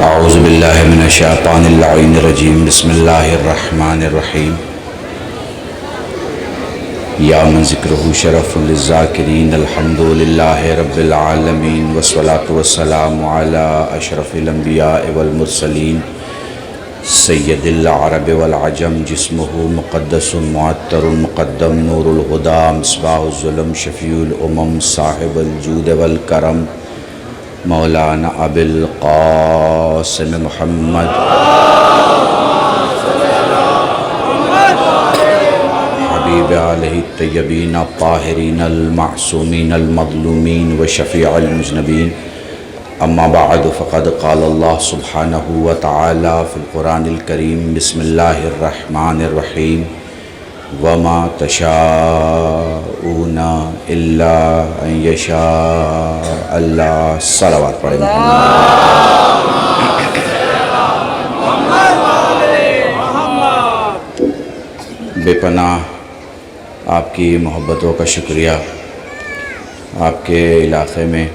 اعوذ باللہ من الشیطان اللعین الرجیم بسم اللہ الرحمن الرحیم یا من ذکرہ شرف للذاکرین الحمد للہ رب العالمین والصلاة والسلام علی اشرف الانبیاء والمرسلین سید العرب والعجم جسمہ مقدس معطر مقدم نور الہدی مصباح الظلم شفیع الامم صاحب الجود والکرم مولانا ابی القاسم محمد حبیب علیہ الطیبین الطاہرین المعصومین المظلومین وشفیع المذنبین اما بعد فقد قال اللہ سبحانہ وتعالی فی القرآن الکریم بسم اللہ الرحمن الرحیم وما تشاءون الا ان یشاء اللہ صلوات پڑھیں بے پناہ آپ کی محبتوں کا شکریہ. آپ کے علاقے میں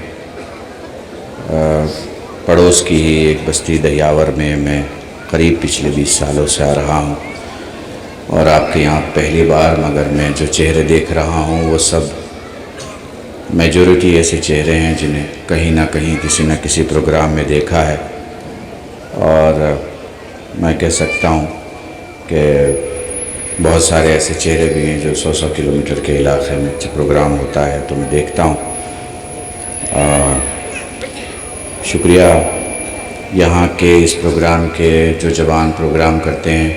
پڑوس کی ہی ایک بستی دہیاور میں قریب پچھلے 20 سالوں سے آ رہا ہوں اور آپ کے یہاں پہلی بار مگر میں جو چہرے دیکھ رہا ہوں وہ سب میجورٹی ایسے چہرے ہیں جنہیں کہیں نہ کہیں کسی نہ کسی پروگرام میں دیکھا ہے اور میں کہہ سکتا ہوں کہ بہت سارے ایسے چہرے بھی ہیں جو 100 کلومیٹر کے علاقے میں پروگرام ہوتا ہے تو میں دیکھتا ہوں. شکریہ یہاں کے اس پروگرام کے جو جوان پروگرام کرتے ہیں،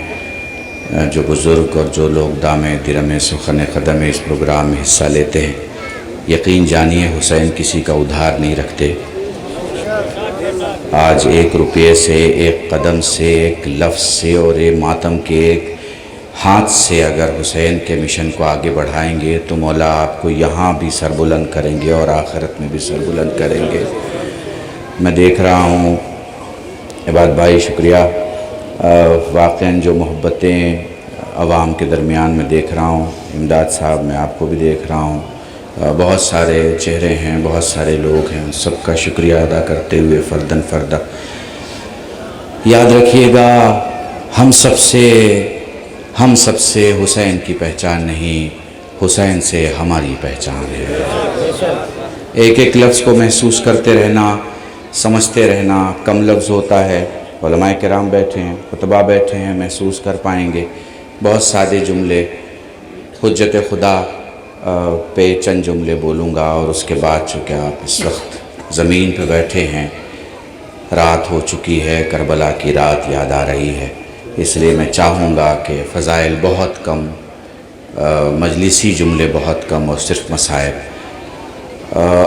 جو بزرگ اور جو لوگ دامِ درمِ سخن قدم اس پروگرام میں حصہ لیتے ہیں. یقین جانیے حسین کسی کا ادھار نہیں رکھتے. آج 1 روپے سے، 1 قدم سے، 1 لفظ سے اور ایک ماتم کے ایک ہاتھ سے اگر حسین کے مشن کو آگے بڑھائیں گے تو مولا آپ کو یہاں بھی سربلند کریں گے اور آخرت میں بھی سربلند کریں گے. میں دیکھ رہا ہوں عباد بھائی شکریہ. واقعاً جو محبتیں عوام کے درمیان میں دیکھ رہا ہوں. امداد صاحب میں آپ کو بھی دیکھ رہا ہوں. بہت سارے چہرے ہیں، بہت سارے لوگ ہیں. سب کا شکریہ ادا کرتے ہوئے فرداً فردہ یاد رکھیے گا ہم سب سے حسین کی پہچان نہیں، حسین سے ہماری پہچان ہے. ایک ایک لفظ کو محسوس کرتے رہنا، سمجھتے رہنا کم لفظ ہوتا ہے. علماء کرام بیٹھے ہیں، خطبہ بیٹھے ہیں، محسوس کر پائیں گے. بہت سادے جملے، حجت خدا پہ چند جملے بولوں گا اور اس کے بعد چونکہ آپ اس وقت زمین پہ بیٹھے ہیں، رات ہو چکی ہے، کربلا کی رات یاد آ رہی ہے، اس لیے میں چاہوں گا کہ فضائل بہت کم، مجلسی جملے بہت کم اور صرف مصائب.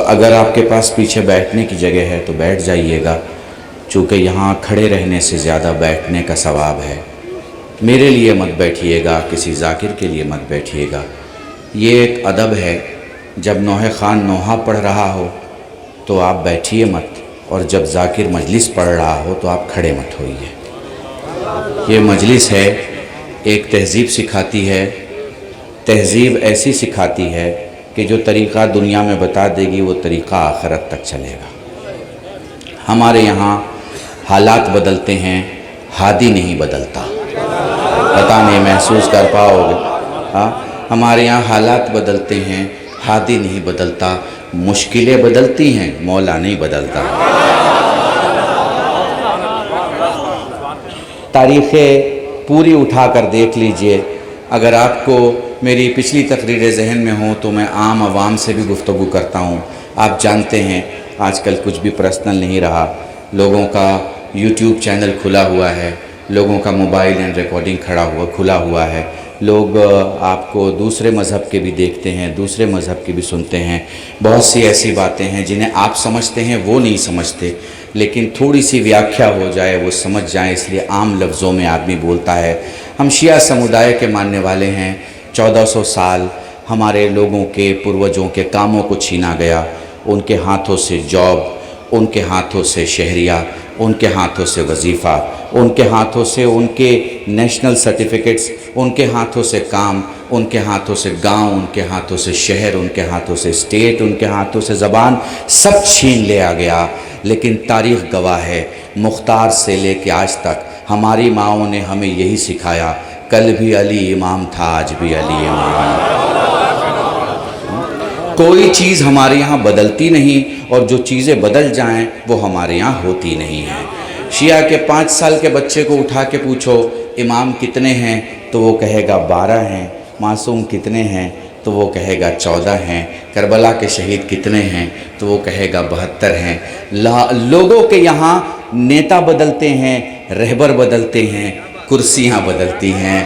اگر آپ کے پاس پیچھے بیٹھنے کی جگہ ہے تو بیٹھ جائیے گا، چونکہ یہاں کھڑے رہنے سے زیادہ بیٹھنے کا ثواب ہے. میرے لیے مت بیٹھیے گا، کسی ذاکر کے لیے مت بیٹھیے گا. یہ ایک ادب ہے، جب نوحہ خان نوحہ پڑھ رہا ہو تو آپ بیٹھیے مت، اور جب ذاکر مجلس پڑھ رہا ہو تو آپ کھڑے مت ہوئیے. یہ مجلس ہے، ایک تہذیب سکھاتی ہے. تہذیب ایسی سکھاتی ہے کہ جو طریقہ دنیا میں بتا دے گی وہ طریقہ آخرت تک چلے گا. ہمارے یہاں حالات بدلتے ہیں، ہادی نہیں بدلتا. پتہ نہیں محسوس کر پاؤ گے. ہمارے یہاں حالات بدلتے ہیں، ہادی نہیں بدلتا. مشکلیں بدلتی ہیں، مولا نہیں بدلتا. تاریخیں پوری اٹھا کر دیکھ لیجئے. اگر آپ کو میری پچھلی تقریریں ذہن میں ہوں تو میں عام عوام سے بھی گفتگو کرتا ہوں. آپ جانتے ہیں آج کل کچھ بھی پرسنل نہیں رہا. لوگوں کا یوٹیوب چینل کھلا ہوا ہے، لوگوں کا موبائل اینڈ ریکارڈنگ کھلا ہوا ہے. لوگ آپ کو دوسرے مذہب کے بھی دیکھتے ہیں، دوسرے مذہب کے بھی سنتے ہیں. بہت سی ایسی باتیں ہیں جنہیں آپ سمجھتے ہیں وہ نہیں سمجھتے، لیکن تھوڑی سی ویاکھیا ہو جائے وہ سمجھ جائیں، اس لیے عام لفظوں میں آدمی بولتا ہے. ہم شیعہ سمودائے کے ماننے والے ہیں. 1400 سال ہمارے لوگوں کے پروجوں کے کاموں کو چھینا گیا. ان کے ہاتھوں سے جاب، ان کے ہاتھوں سے شہریہ، ان کے ہاتھوں سے وظیفہ، ان کے ہاتھوں سے ان کے نیشنل سرٹیفکیٹس، ان کے ہاتھوں سے کام، ان کے ہاتھوں سے گاؤں، ان کے ہاتھوں سے شہر، ان کے ہاتھوں سے اسٹیٹ، ان کے ہاتھوں سے زبان، سب چھین لیا گیا۔ لیکن تاریخ گواہ ہے، مختار سے لے کے آج تک ہماری ماؤں نے ہمیں یہی سکھایا، کل بھی علی امام تھا، آج بھی علی امام ہے۔ کوئی چیز ہمارے یہاں بدلتی نہیں، اور جو چیزیں بدل جائیں وہ ہمارے یہاں ہوتی نہیں ہیں۔ شیعہ کے 5 سال کے بچے کو اٹھا کے پوچھو امام کتنے ہیں تو وہ کہے گا 12 ہیں۔ معصوم کتنے ہیں تو وہ کہے گا 14 ہیں۔ کربلا کے شہید کتنے ہیں تو وہ کہے گا 72 ہیں۔ لوگوں کے یہاں نیتا بدلتے ہیں، رہبر بدلتے ہیں، کرسیاں بدلتی ہیں۔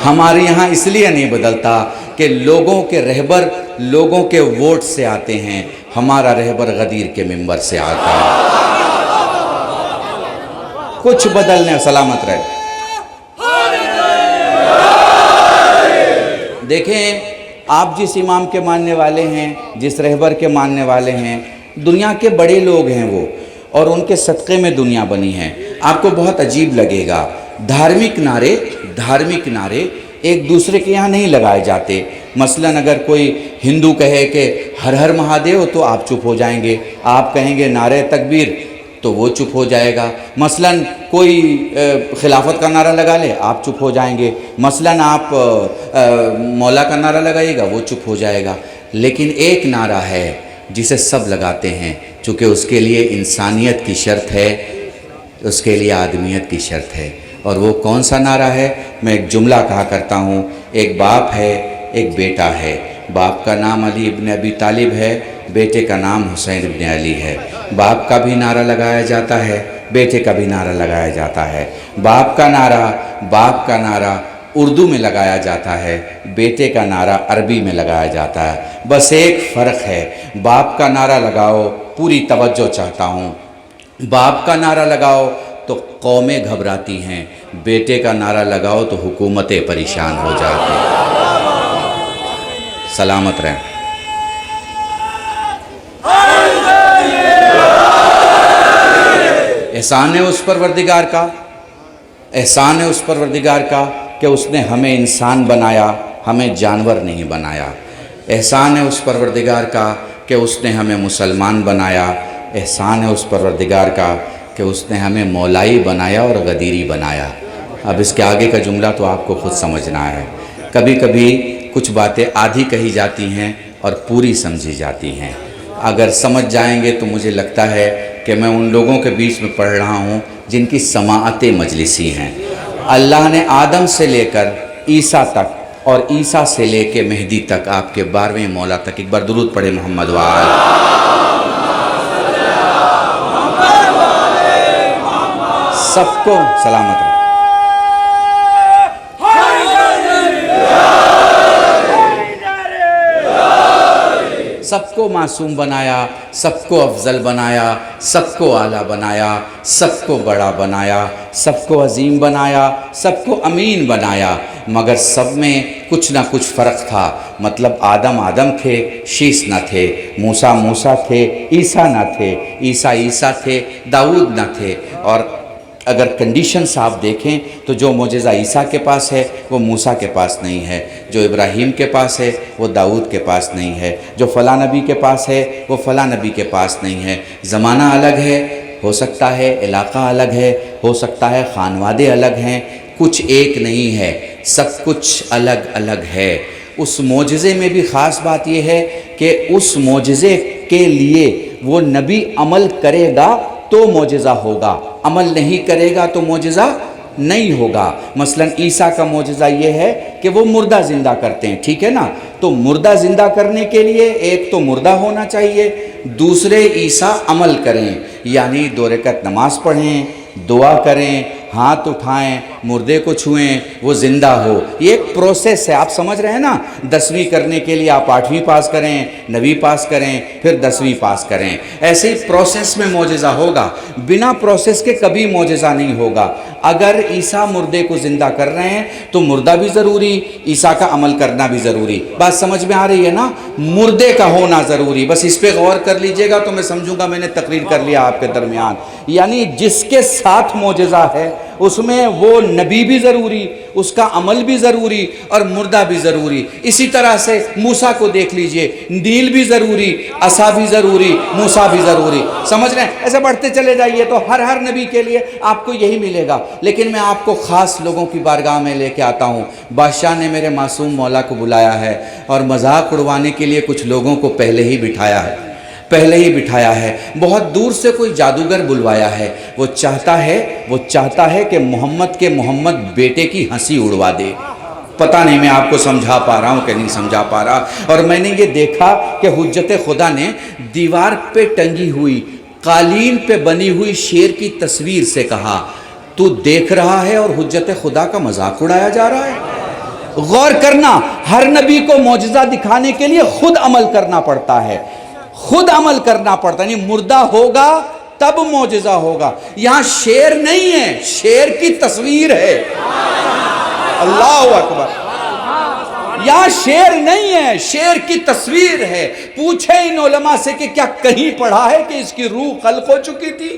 ہمارے یہاں اس لیے نہیں بدلتا کہ لوگوں کے رہبر لوگوں کے ووٹ سے آتے ہیں، ہمارا رہبر غدیر کے منبر سے آتا ہے۔ کچھ بدلنے، سلامت رہے۔ دیکھیں، آپ جس امام کے ماننے والے ہیں، جس رہبر کے ماننے والے ہیں، دنیا کے بڑے لوگ ہیں وہ، اور ان کے صدقے میں دنیا بنی ہے۔ آپ کو بہت عجیب لگے گا، دھارمک نعرے ایک دوسرے کے یہاں نہیں لگائے جاتے۔ مثلاً اگر کوئی ہندو کہے کہ ہر ہر مہادیو تو آپ چپ ہو جائیں گے، آپ کہیں گے نعرہ تکبیر تو وہ چپ ہو جائے گا۔ مثلاً کوئی خلافت کا نعرہ لگا لے، آپ چپ ہو جائیں گے۔ مثلاً آپ مولا کا نعرہ لگائیے گا، وہ چپ ہو جائے گا۔ لیکن ایک نعرہ ہے جسے سب لگاتے ہیں، چونکہ اس کے لیے انسانیت کی شرط ہے، اس کے لیے آدمیت کی شرط ہے۔ اور وہ کون سا نعرہ ہے؟ میں ایک جملہ کہا کرتا ہوں، ایک باپ ہے، ایک بیٹا ہے۔ باپ کا نام علی ابن ابی طالب ہے، بیٹے کا نام حسین ابن علی ہے۔ باپ کا بھی نعرہ لگایا جاتا ہے، بیٹے کا بھی نعرہ لگایا جاتا ہے۔ باپ کا نعرہ اردو میں لگایا جاتا ہے، بیٹے کا نعرہ عربی میں لگایا جاتا ہے۔ بس ایک فرق ہے، باپ کا نعرہ لگاؤ، پوری توجہ چاہتا ہوں، باپ کا نعرہ لگاؤ تو قومیں گھبراتی ہیں، بیٹے کا نعرہ لگاؤ تو حکومتیں پریشان ہو جاتی ہیں۔ سلامت رہیں۔ احسان ہے اس پروردگار کا کہ اس نے ہمیں انسان بنایا، ہمیں جانور نہیں بنایا۔ احسان ہے اس پروردگار کا کہ اس نے ہمیں مسلمان بنایا۔ احسان ہے اس پروردگار کا کہ اس نے ہمیں مولائی بنایا اور غدیری بنایا۔ اب اس کے آگے کا جملہ تو آپ کو خود سمجھنا ہے۔ کبھی کبھی کچھ باتیں آدھی کہی جاتی ہیں اور پوری سمجھی جاتی ہیں۔ اگر سمجھ جائیں گے تو مجھے لگتا ہے کہ میں ان لوگوں کے بیچ میں پڑھ رہا ہوں جن کی سماعتیں مجلسی ہیں۔ اللہ نے آدم سے لے کر عیسیٰ تک اور عیسیٰ سے لے کے مہدی تک، آپ کے 12ویں مولا تک، ایک بار درود پڑھے محمد وآل۔ سب کو سلامت رہے۔ سب کو معصوم بنایا، سب کو افضل بنایا، سب کو اعلیٰ بنایا، سب کو بڑا بنایا، سب کو عظیم بنایا، سب کو امین بنایا، مگر سب میں کچھ نہ کچھ فرق تھا۔ مطلب آدم تھے، شیس نہ تھے، موسیٰ تھے، عیسیٰ نہ تھے، عیسیٰ تھے، داؤد نہ تھے۔ اور اگر کنڈیشنز آپ دیکھیں تو جو معجزہ عیسیٰ کے پاس ہے وہ موسیٰ کے پاس نہیں ہے، جو ابراہیم کے پاس ہے وہ داؤد کے پاس نہیں ہے، جو فلاں نبی کے پاس ہے وہ فلاں نبی کے پاس نہیں ہے۔ زمانہ الگ ہے، ہو سکتا ہے علاقہ الگ ہے، ہو سکتا ہے خانوادے الگ ہیں، کچھ ایک نہیں ہے، سب کچھ الگ الگ ہے۔ اس معجزے میں بھی خاص بات یہ ہے کہ اس معجزے کے لیے وہ نبی عمل کرے گا تو معجزہ ہوگا، عمل نہیں کرے گا تو معجزہ نہیں ہوگا۔ مثلا عیسیٰ کا معجزہ یہ ہے کہ وہ مردہ زندہ کرتے ہیں، ٹھیک ہے نا؟ تو مردہ زندہ کرنے کے لیے ایک تو مردہ ہونا چاہیے، دوسرے عیسیٰ عمل کریں، یعنی 2 رکعت نماز پڑھیں، دعا کریں، ہاتھ اٹھائیں، مردے کو چھوئیں، وہ زندہ ہو۔ یہ ایک پروسیس ہے، آپ سمجھ رہے ہیں نا؟ 10ویں کرنے کے لیے آپ 8ویں پاس کریں، 9ویں پاس کریں، پھر 10ویں پاس کریں۔ ایسے ہی پروسیس میں معجزہ ہوگا، بنا پروسیس کے کبھی معجزہ نہیں ہوگا۔ اگر عیسیٰ مردے کو زندہ کر رہے ہیں تو مردہ بھی ضروری، عیسیٰ کا عمل کرنا بھی ضروری۔ بات سمجھ میں آ رہی ہے نا؟ مردے کا ہونا ضروری، بس اس پہ غور کر لیجئے گا تو میں سمجھوں گا میں نے تقریر کر لیا آپ کے درمیان۔ یعنی جس کے ساتھ معجزہ ہے اس میں وہ نبی بھی ضروری، اس کا عمل بھی ضروری اور مردہ بھی ضروری۔ اسی طرح سے موسیٰ کو دیکھ لیجئے، نیل بھی ضروری، عصا بھی ضروری، موسیٰ بھی ضروری، سمجھ رہے ہیں؟ ایسے بڑھتے چلے جائیے تو ہر نبی کے لیے آپ کو یہی ملے گا۔ لیکن میں آپ کو خاص لوگوں کی بارگاہ میں لے کے آتا ہوں۔ بادشاہ نے میرے معصوم مولا کو بلایا ہے اور مذاق اڑوانے کے لیے کچھ لوگوں کو پہلے ہی بٹھایا ہے، بہت دور سے کوئی جادوگر بلوایا ہے۔ وہ چاہتا ہے کہ محمد بیٹے کی ہنسی اڑوا دے۔ پتہ نہیں میں آپ کو سمجھا پا رہا ہوں کہ نہیں سمجھا پا رہا۔ اور میں نے یہ دیکھا کہ حجت خدا نے دیوار پہ ٹنگی ہوئی، قالین پہ بنی ہوئی شیر کی تصویر سے کہا، تو دیکھ رہا ہے اور حجت خدا کا مذاق اڑایا جا رہا ہے۔ غور کرنا، ہر نبی کو معجزہ دکھانے کے لیے خود عمل کرنا پڑتا ہے، یعنی مردہ ہوگا تب معجزہ ہوگا۔ یہاں شیر نہیں ہے، شیر کی تصویر ہے۔ اللہ اکبر! یہاں شیر نہیں ہے، شیر کی تصویر ہے۔ پوچھے ان علماء سے کہ کیا کہیں پڑھا ہے کہ اس کی روح خلق ہو چکی تھی؟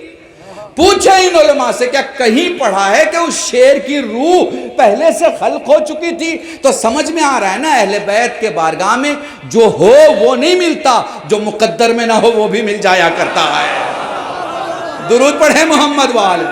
پوچھے ان علماء سے کیا کہیں پڑھا ہے کہ اس شیر کی روح پہلے سے خلق ہو چکی تھی؟ تو سمجھ میں آ رہا ہے نا، اہل بیت کے بارگاہ میں جو ہو وہ نہیں ملتا، جو مقدر میں نہ ہو وہ بھی مل جایا کرتا ہے۔ درود پڑھیں محمد وآل۔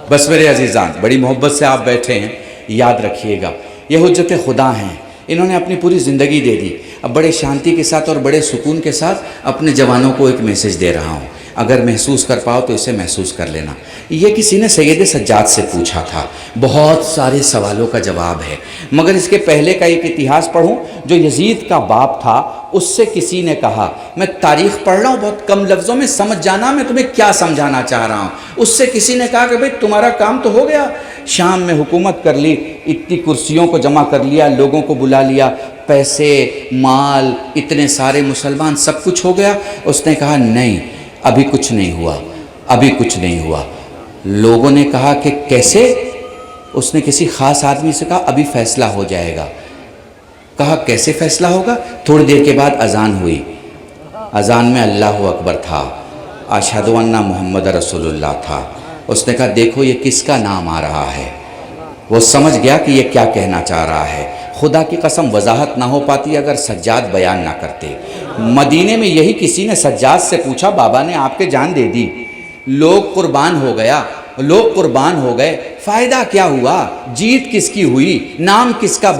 بس میرے عزیزان، بڑی محبت سے آپ بیٹھے ہیں، یاد رکھیے گا یہ حجت خدا ہیں، انہوں نے اپنی پوری زندگی دے دی۔ اب بڑے شانتی کے ساتھ اور بڑے سکون کے ساتھ اپنے جوانوں کو ایک میسج دے رہا ہوں، اگر محسوس کر پاؤ تو اسے محسوس کر لینا۔ یہ کسی نے سید سجاد سے پوچھا تھا، بہت سارے سوالوں کا جواب ہے، مگر اس کے پہلے کا ایک اتہاس پڑھوں جو یزید کا باپ تھا، اس سے کسی نے کہا، میں تاریخ پڑھ رہا ہوں بہت کم لفظوں میں، سمجھ جانا میں تمہیں کیا سمجھانا چاہ رہا ہوں۔ اس سے کسی نے کہا کہ بھئی تمہارا کام تو ہو گیا، شام میں حکومت کر لی، اتنی کرسیوں کو جمع کر لیا، لوگوں کو بلا لیا، پیسے، مال، اتنے سارے مسلمان، سب کچھ ہو گیا۔ اس نے کہا نہیں، ابھی کچھ نہیں ہوا۔ لوگوں نے کہا کہ کیسے؟ اس نے کسی خاص آدمی سے کہا ابھی فیصلہ ہو جائے گا۔ کہا کیسے فیصلہ ہوگا؟ تھوڑی دیر کے بعد اذان ہوئی، اذان میں اللہ اکبر تھا، اشہد ان محمد رسول اللہ تھا۔ اس نے کہا دیکھو یہ کس کا نام آ رہا ہے۔ وہ سمجھ گیا کہ یہ کیا کہنا چاہ رہا ہے۔ خدا کی قسم وضاحت نہ ہو پاتی اگر سجاد بیان نہ کرتے۔ مدینے میں یہی کسی نے سجاد سے پوچھا، بابا نے آپ کے جان دے دی، لوگ قربان ہو گئے، فائدہ کیا ہوا؟ جیت کس کی ہوئی؟ نام کس کا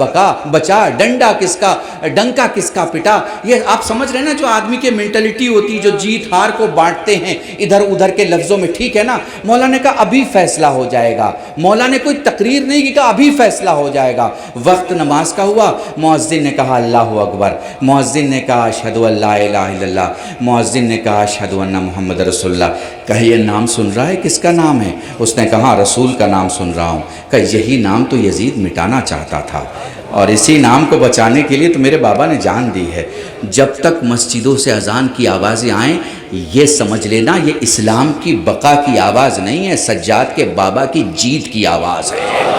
بچا؟ ڈنکا کس کا پٹا؟ یہ آپ سمجھ رہے ہیں نا، جو آدمی کے مینٹلٹی ہوتی، جو جیت ہار کو بانٹتے ہیں ادھر ادھر کے لفظوں میں، ٹھیک ہے نا؟ مولا نے کہا ابھی فیصلہ ہو جائے گا۔ مولا نے کوئی تقریر نہیں کی، کہا ابھی فیصلہ ہو جائے گا۔ وقت نماز کا ہوا، مؤذن نے کہا اللہ اکبر، مؤذن نے کہا اشہد ان لا الہ الا اللہ، مؤذن نے کہا اشہد ان محمد رسول اللہ۔ کہا یہ نام سن رہا ہے، کس کا نام ہے؟ اس نے کہا رسول کا نام سن رہا ہوں۔ کہ یہی نام تو یزید مٹانا چاہتا تھا، اور اسی نام کو بچانے کے لیے تو میرے بابا نے جان دی ہے۔ جب تک مسجدوں سے اذان کی آوازیں آئیں، یہ سمجھ لینا یہ اسلام کی بقا کی آواز نہیں ہے، سجاد کے بابا کی جیت کی آواز ہے۔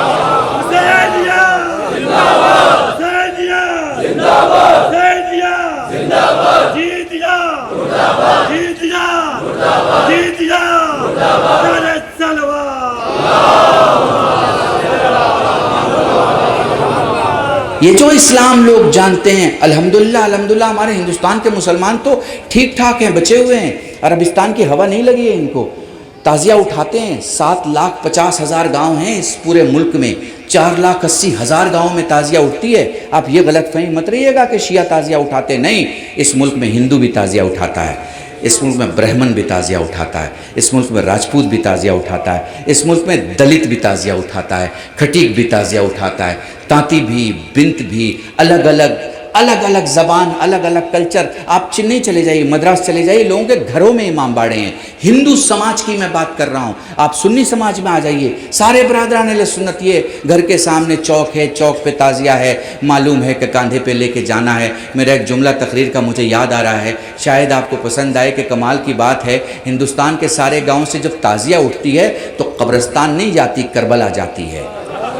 یہ جو اسلام لوگ جانتے ہیں، الحمدللہ ہمارے ہندوستان کے مسلمان تو ٹھیک ٹھاک ہیں، بچے ہوئے ہیں، عربستان کی ہوا نہیں لگی ہے ان کو، تعزیہ اٹھاتے ہیں۔ 7,50,000 گاؤں ہیں اس پورے ملک میں، 4,80,000 گاؤں میں تعزیہ اٹھتی ہے۔ آپ یہ غلط فہمی مت رہیے گا کہ شیعہ تعزیہ اٹھاتے نہیں، اس ملک میں ہندو بھی تعزیہ اٹھاتا ہے، اس ملک میں برہمن بھی تعزیہ اٹھاتا ہے، اس ملک میں راجپوت بھی تعزیہ اٹھاتا ہے، اس ملک میں دلت بھی تعزیہ اٹھاتا ہے، کھٹیک بھی تعزیہ اٹھاتا ہے، تانتی بھی، بنت بھی، الگ الگ زبان، الگ الگ کلچر۔ آپ چنئی چلے جائیے، مدراس چلے جائیے، لوگوں کے گھروں میں امام باڑے ہیں۔ ہندو سماج کی میں بات کر رہا ہوں، آپ سنی سماج میں آ جائیے، سارے برادران اہل سنت، یہ گھر کے سامنے چوک ہے، چوک پہ تعزیہ ہے، معلوم ہے کہ کاندھے پہ لے کے جانا ہے۔ میرا ایک جملہ تقریر کا مجھے یاد آ رہا ہے، شاید آپ کو پسند آئے، کہ کمال کی بات ہے، ہندوستان کے سارے گاؤں سے جب تعزیہ اٹھتی ہے تو قبرستان نہیں جاتی، کربلا جاتی ہے۔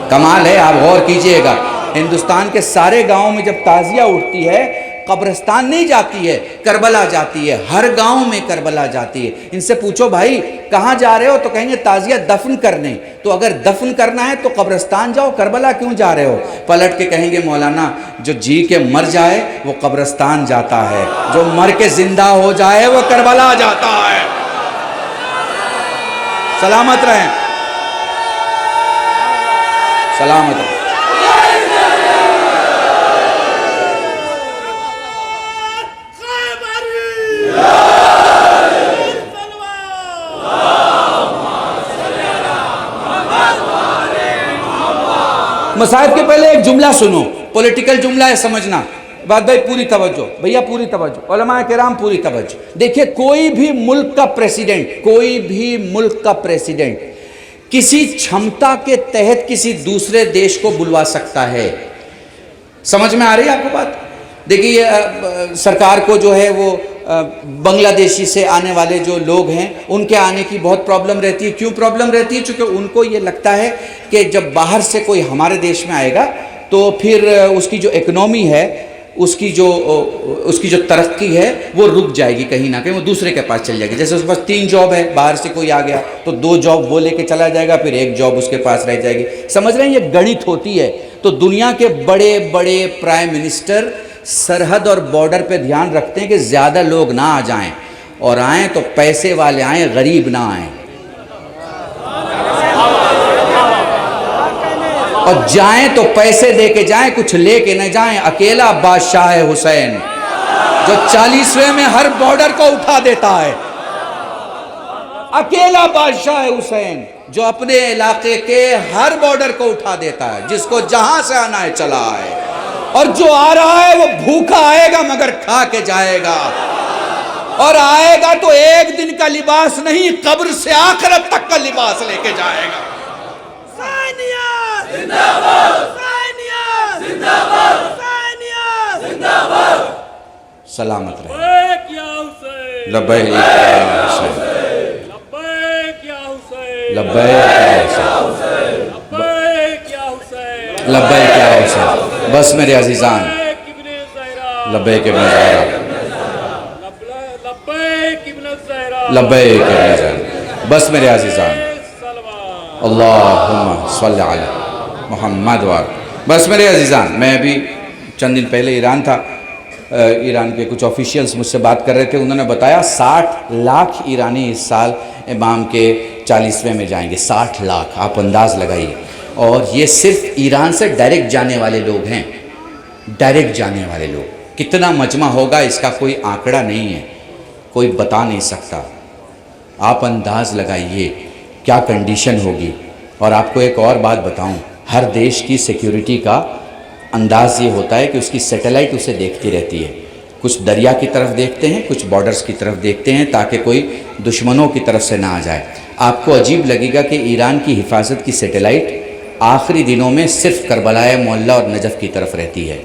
کمال ہے، آپ غور کیجئے گا، ہندوستان کے سارے گاؤں میں جب تعزیہ اٹھتی ہے، قبرستان نہیں جاتی ہے، کربلا جاتی ہے، ہر گاؤں میں کربلا جاتی ہے۔ ان سے پوچھو بھائی کہاں جا رہے ہو تو کہیں گے تعزیہ دفن کرنے، تو اگر دفن کرنا ہے تو قبرستان جاؤ، کربلا کیوں جا رہے ہو؟ پلٹ کے کہیں گے مولانا جو جی کے مر جائے وہ قبرستان جاتا ہے، جو مر کے زندہ ہو جائے وہ کربلا جاتا ہے۔ سلامت رہیں، سلامت رہیں۔ مصاحف کے پہلے ایک جملہ سنو، پولیٹیکل جملہ ہے، سمجھنا بات بھائی، پوری توجہ بھیا، پوری توجہ، علماء کرام پوری توجہ۔ دیکھیں کوئی بھی ملک کا پریسیڈنٹ کسی چھمتا کے تحت کسی دوسرے دیش کو بلوا سکتا ہے۔ سمجھ میں آ رہی ہے آپ کو بات؟ دیکھیے سرکار کو جو ہے وہ بنگلہ دیشی سے آنے والے جو لوگ ہیں ان کے آنے کی بہت پرابلم رہتی ہے۔ کیوں پرابلم رہتی ہے؟ چونکہ ان کو یہ لگتا ہے کہ جب باہر سے کوئی ہمارے دیش میں آئے گا تو پھر اس کی جو اکنومی ہے، اس کی جو ترقی ہے وہ رک جائے گی، کہیں نہ کہیں وہ دوسرے کے پاس چل جائے گی۔ جیسے اس کے پاس 3 جاب ہے، باہر سے کوئی آ گیا تو 2 جاب وہ لے کے چلا جائے گا، پھر 1 جاب اس کے پاس رہ جائے گی۔ سمجھ رہے ہیں؟ یہ گنت ہوتی ہے۔ تو دنیا کے بڑے بڑے پرائم منسٹر سرحد اور بارڈر پہ دھیان رکھتے ہیں کہ زیادہ لوگ نہ آ جائیں، اور آئیں تو پیسے والے آئیں، غریب نہ آئیں، اور جائیں تو پیسے دے کے جائیں، کچھ لے کے نہ جائیں۔ اکیلا بادشاہ حسین جو 40ویں میں ہر بارڈر کو اٹھا دیتا ہے، اکیلا بادشاہ حسین جو اپنے علاقے کے ہر بارڈر کو اٹھا دیتا ہے، جس کو جہاں سے آنا ہے چلا آئے، اور جو آ رہا ہے وہ بھوکا آئے گا مگر کھا کے جائے گا، اور آئے گا تو ایک دن کا لباس نہیں، قبر سے آخرت تک کا لباس لے کے جائے گا۔ زندہ باد، زندہ باد، زندہ باد۔ سلامت رہے۔ لبیک یا حسین، لبیک یا حسین، لبیک یا حسین، لبیک یا حسین، لبیک یا حسین، لبیک یا حسین۔ بس میرے عزیزان، لبیک ابن زہرا، لبیک ابن زہرا، لبیک ابن زہرا۔ بس میرے عزیزان، اللہم صلی علی محمد وآلہ۔ بس میرے عزیزان، میں ابھی چند دن پہلے ایران تھا، ایران کے کچھ آفیشیلز مجھ سے بات کر رہے تھے، انہوں نے بتایا 60 لاکھ ایرانی اس سال امام کے 40ویں میں جائیں گے۔ 60 لاکھ، آپ انداز لگائیے، اور یہ صرف ایران سے ڈائریکٹ جانے والے لوگ ہیں، ڈائریکٹ جانے والے لوگ۔ کتنا مجمع ہوگا اس کا کوئی آنکڑا نہیں ہے، کوئی بتا نہیں سکتا۔ آپ انداز لگائیے کیا کنڈیشن ہوگی۔ اور آپ کو ایک اور بات بتاؤں، ہر دیش کی سیکیورٹی کا انداز یہ ہوتا ہے کہ اس کی سیٹلائٹ اسے دیکھتی رہتی ہے، کچھ دریا کی طرف دیکھتے ہیں، کچھ بارڈرز کی طرف دیکھتے ہیں تاکہ کوئی دشمنوں کی طرف سے نہ آ جائے۔ آپ کو عجیب لگے گا کہ ایران کی حفاظت کی سیٹلائٹ آخری دنوں میں صرف کربلا معلی اور نجف کی طرف رہتی ہے،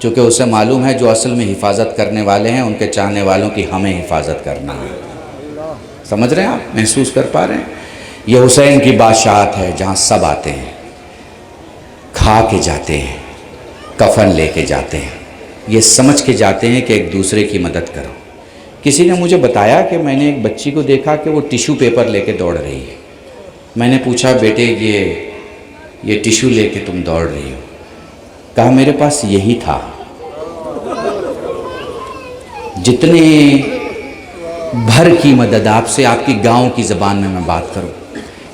چونکہ اسے معلوم ہے جو اصل میں حفاظت کرنے والے ہیں ان کے چاہنے والوں کی ہمیں حفاظت کرنا ہے۔ سمجھ رہے ہیں آپ؟ محسوس کر پا رہے ہیں؟ یہ حسین کی بادشاہت ہے جہاں سب آتے ہیں، کھا کے جاتے ہیں، کفن لے کے جاتے ہیں، یہ سمجھ کے جاتے ہیں کہ ایک دوسرے کی مدد کرو۔ کسی نے مجھے بتایا کہ میں نے ایک بچی کو دیکھا کہ وہ ٹیشو پیپر لے کے دوڑ رہی ہے۔ میں نے پوچھا بیٹے یہ ٹیشو لے کے تم دوڑ رہی ہو؟ کہا میرے پاس یہی تھا۔ جتنے بھر کی مدد آپ سے، آپ کی گاؤں کی زبان میں بات کروں،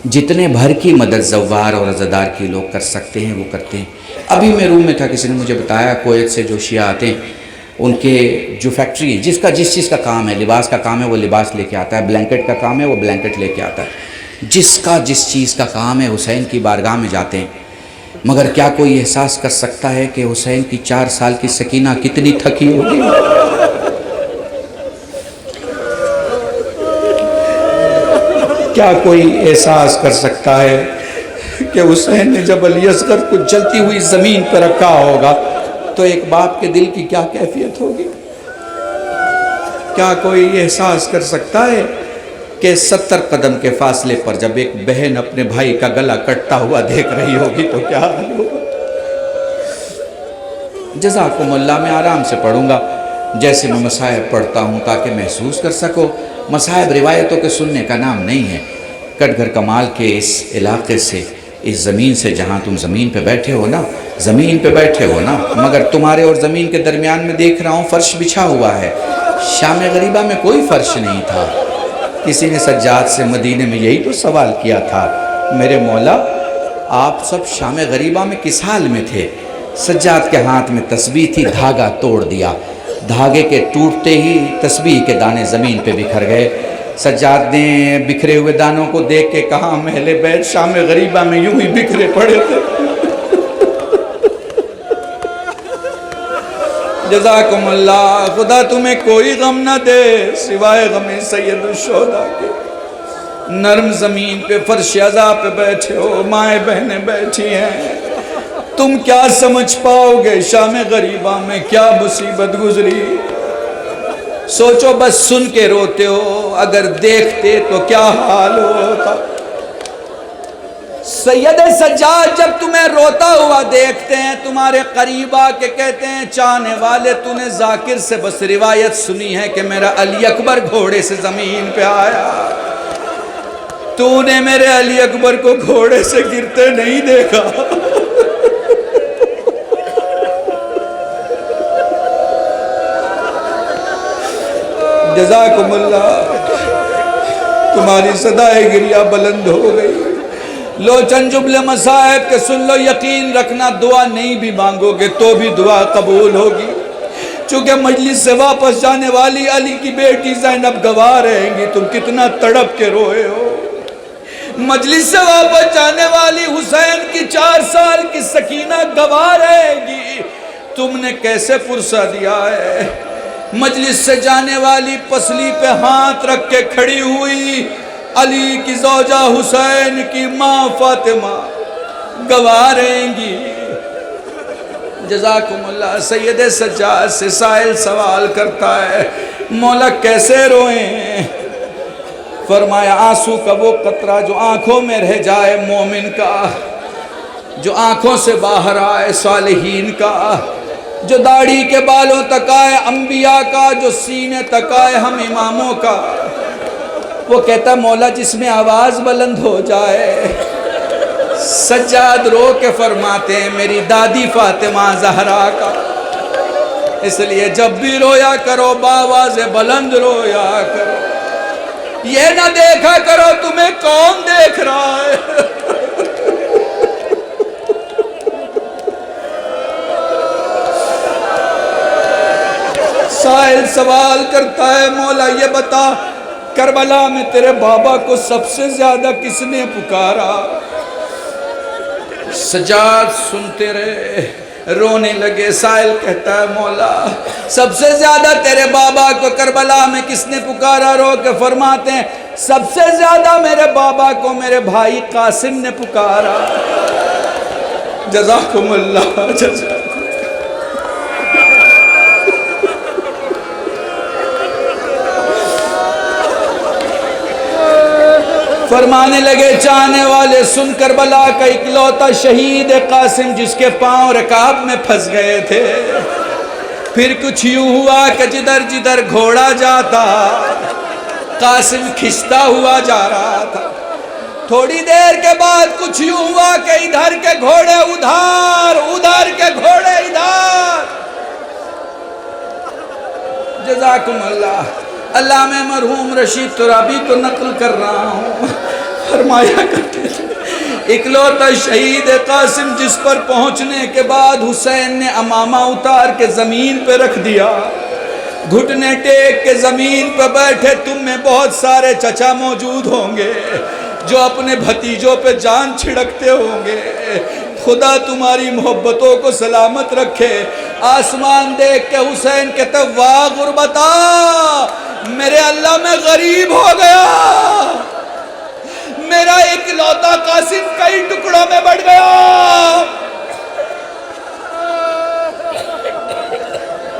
جتنے بھر کی مدد زوار اور عزادار کی لوگ کر سکتے ہیں وہ کرتے ہیں۔ ابھی میں روم میں تھا، کسی نے مجھے بتایا کویت سے جو شیعہ آتے ہیں ان کے جو فیکٹری ہے، جس چیز کا کام ہے، لباس کا کام ہے وہ لباس لے کے آتا ہے، بلینکٹ کا کام ہے وہ بلینکٹ لے کے آتا ہے، جس چیز کا کام ہے حسین کی بارگاہ میں جاتے ہیں۔ مگر کیا کوئی احساس کر سکتا ہے کہ حسین کی 4 سال کی سکینہ کتنی تھکی ہوگی؟ کیا کوئی احساس کر سکتا ہے کہ حسین نے جب علی اصغر کو جلتی ہوئی زمین پر رکھا ہوگا تو ایک باپ کے دل کی کیا کیفیت ہوگی؟ کیا کوئی احساس کر سکتا ہے کہ 70 قدم کے فاصلے پر جب ایک بہن اپنے بھائی کا گلا کٹتا ہوا دیکھ رہی ہوگی تو کیا حال ہوگا؟ جزاکم اللہ، میں آرام سے پڑھوں گا جیسے میں مصائب پڑھتا ہوں تاکہ محسوس کر سکو۔ مصائب روایتوں کے سننے کا نام نہیں ہے۔ کٹ گھر کمال کے اس علاقے سے، اس زمین سے، جہاں تم زمین پہ بیٹھے ہو نا، زمین پہ بیٹھے ہو نا، مگر تمہارے اور زمین کے درمیان میں دیکھ رہا ہوں فرش بچھا ہوا ہے۔ شام غریبہ میں کوئی فرش نہیں تھا۔ کسی نے سجاد سے مدینے میں یہی تو سوال کیا تھا، میرے مولا آپ سب شام غریبہ میں کس حال میں تھے؟ سجاد کے ہاتھ میں تسبیح تھی، دھاگا توڑ دیا۔ دھاگے کے ٹوٹتے ہی تسبیح کے دانے زمین پہ بکھر گئے۔ سجاد نے بکھرے ہوئے دانوں کو دیکھ کے کہا، محل بیت شام غریبہ میں یوں ہی بکھرے پڑے تھے۔ جزاکم اللہ، خدا تمہیں کوئی غم نہ دے سوائے غم سید الشہداء کے۔ نرم زمین پہ فرش عزا پہ بیٹھے ہو، مائیں بہنیں بیٹھی ہیں، تم کیا سمجھ پاؤ گے شام غریبہ میں کیا مصیبت گزری؟ سوچو، بس سن کے روتے ہو، اگر دیکھتے تو کیا حال ہوتا۔ سید سجاد جب تمہیں روتا ہوا دیکھتے ہیں، تمہارے قریب آ کے کہتے ہیں، چاہنے والے تو نے ذاکر سے بس روایت سنی ہے کہ میرا علی اکبر گھوڑے سے زمین پہ آیا، تو نے میرے علی اکبر کو گھوڑے سے گرتے نہیں دیکھا۔ جزاکم اللہ، تمہاری صدائے گریہ بلند ہو گئی۔ لو چند جملے مصائب کے سن لو، یقین رکھنا دعا نہیں بھی مانگو گے تو بھی دعا قبول ہوگی، چونکہ مجلس سے واپس جانے والی علی کی بیٹی زینب گواہ رہیں گی تم کتنا تڑپ کے روئے ہو۔ مجلس سے واپس جانے والی حسین کی 4 سال کی سکینہ گواہ رہے گی تم نے کیسے پرسہ دیا ہے۔ مجلس سے جانے والی پسلی پہ ہاتھ رکھ کے کھڑی ہوئی علی کی زوجہ حسین کی ماں فاطمہ گواہ رہیں گی۔ جزاکم اللہ۔ سید سجاد سے سائل سوال کرتا ہے، مولا کیسے روئیں؟ فرمایا، آنسو کا وہ قطرہ جو آنکھوں میں رہ جائے مومن کا، جو آنکھوں سے باہر آئے صالحین کا، جو داڑھی کے بالوں تک آئے انبیاء کا، جو سینے تک آئے ہم اماموں کا۔ وہ کہتا مولا جس میں آواز بلند ہو جائے۔ سجاد رو کے فرماتے ہیں، میری دادی فاطمہ زہرا کا۔ اس لیے جب بھی رویا کرو بآواز بلند رویا کرو، یہ نہ دیکھا کرو تمہیں کون دیکھ رہا ہے۔ سائل سوال کرتا ہے، مولا یہ بتا کربلا میں تیرے بابا کو سب سے زیادہ کس نے پکارا؟ سجاد سنتے رہے، رونے لگے۔ سائل کہتا ہے، مولا سب سے زیادہ تیرے بابا کو کربلا میں کس نے پکارا؟ رو کے فرماتے ہیں، سب سے زیادہ میرے بابا کو میرے بھائی قاسم نے پکارا۔ جزاکم اللہ، جزاکم۔ فرمانے لگے، چاہنے والے سن کربلا کا اکلوتا شہید قاسم جس کے پاؤں رکاب میں پھنس گئے تھے۔ پھر کچھ یوں ہوا کہ جدھر جدھر گھوڑا جاتا قاسم کھنچتا ہوا جا رہا تھا۔ تھوڑی دیر کے بعد کچھ یوں ہوا کہ ادھر کے گھوڑے ادھر، ادھر کے گھوڑے ادھر۔ جزاکم اللہ۔ علامہ مرحوم رشید ترابی کو نقل کر رہا ہوں، فرمایا کرتے تھے، اکلوتا شہید قاسم جس پر پہنچنے کے بعد حسین نے امامہ اتار کے زمین پہ رکھ دیا، گھٹنے ٹیک کے زمین پہ بیٹھے۔ تم میں بہت سارے چچا موجود ہوں گے جو اپنے بھتیجوں پہ جان چھڑکتے ہوں گے، خدا تمہاری محبتوں کو سلامت رکھے۔ آسمان دیکھ کے حسین کہتا، واہ غربتا، میرے اللہ میں غریب ہو گیا، میرا اکلوتا قاسم کئی ٹکڑوں میں بڑھ گیا۔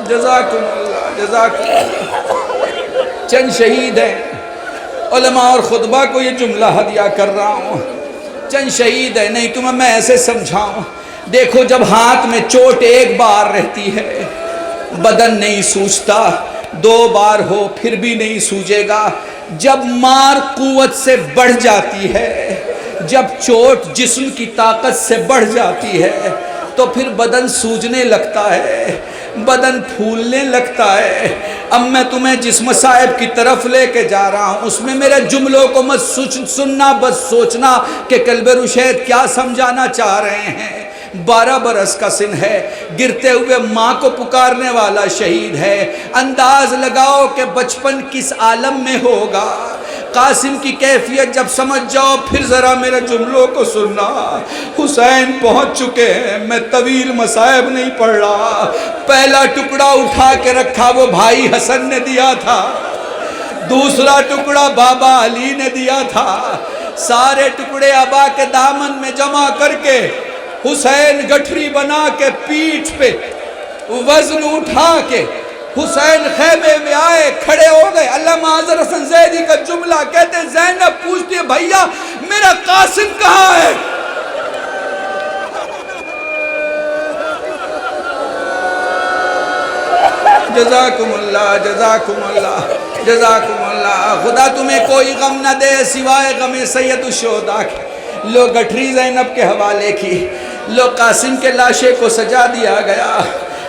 جزاکم اللہ، جزاکم اللہ۔ چند شہید ہیں علماء اور خطبہ کو یہ جملہ ہدیہ کر رہا ہوں، چند شہید ہے نہیں تمہیں میں ایسے سمجھاؤں، دیکھو جب ہاتھ میں چوٹ ایک بار رہتی ہے بدن نہیں سوجتا، 2 بار ہو پھر بھی نہیں سوجے گا، جب مار قوت سے بڑھ جاتی ہے، جب چوٹ جسم کی طاقت سے بڑھ جاتی ہے تو پھر بدن سوجنے لگتا ہے، بدن پھولنے لگتا ہے۔ اب میں تمہیں جس مصائب کی طرف لے کے جا رہا ہوں اس میں میرے جملوں کو مت سننا، بس سوچنا کہ قلب رشید کیا سمجھانا چاہ رہے ہیں۔ 12 برس کا سن ہے، گرتے ہوئے ماں کو پکارنے والا شہید ہے، انداز لگاؤ کہ بچپن کس عالم میں ہوگا۔ قاسم کی کیفیت جب سمجھ جاؤ پھر ذرا میرے جملوں کو سننا۔ حسین پہنچ چکے ہیں، میں طویل مصائب نہیں پڑھ رہا۔ پہلا ٹکڑا اٹھا کے رکھا وہ بھائی حسن نے دیا تھا، دوسرا ٹکڑا بابا علی نے دیا تھا، سارے ٹکڑے ابا کے دامن میں جمع کر کے حسین گٹھری بنا کے پیٹھ پہ وزن اٹھا کے حسین خیمے میں آئے، کھڑے ہو گئے۔ علامہ اظہر حسن زیدی کا جملہ کہتے ہیں، زینب پوچھتی ہے بھائیا میرا قاسم کہاں ہے؟ جزاکم اللہ، جزاکم اللہ، جزاکم اللہ۔ خدا تمہیں کوئی غم نہ دے سوائے غم سید الشہداء کے۔ لو گٹھری زینب کے حوالے کی، لو قاسم کے لاشے کو سجا دیا گیا۔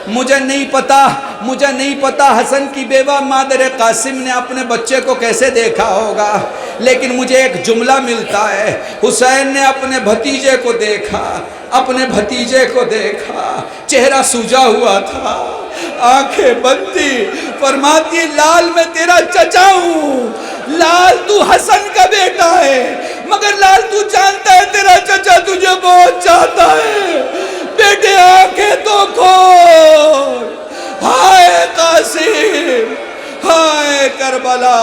مجھے نہیں پتا حسن کی بیوہ مادر قاسم نے اپنے بچے کو کیسے دیکھا ہوگا، لیکن مجھے ایک جملہ ملتا ہے، حسین نے اپنے بھتیجے کو دیکھا، چہرہ سوجا ہوا تھا، آنکھیں بندی، فرماتی لال میں تیرا چچا ہوں، لال تو حسن کا بیٹا ہے، مگر لال تو جانتا ہے تیرا چچا تجھے بہت چاہتا ہے، بیٹے آنکھیں تو کھول، ہائے قاسم، ہائے کربلا۔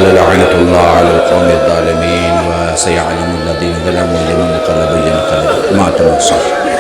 لعنت اللہ علی القوم الظالمین وسیعلم الذین ظلموا لمن انقلب ما تنصر۔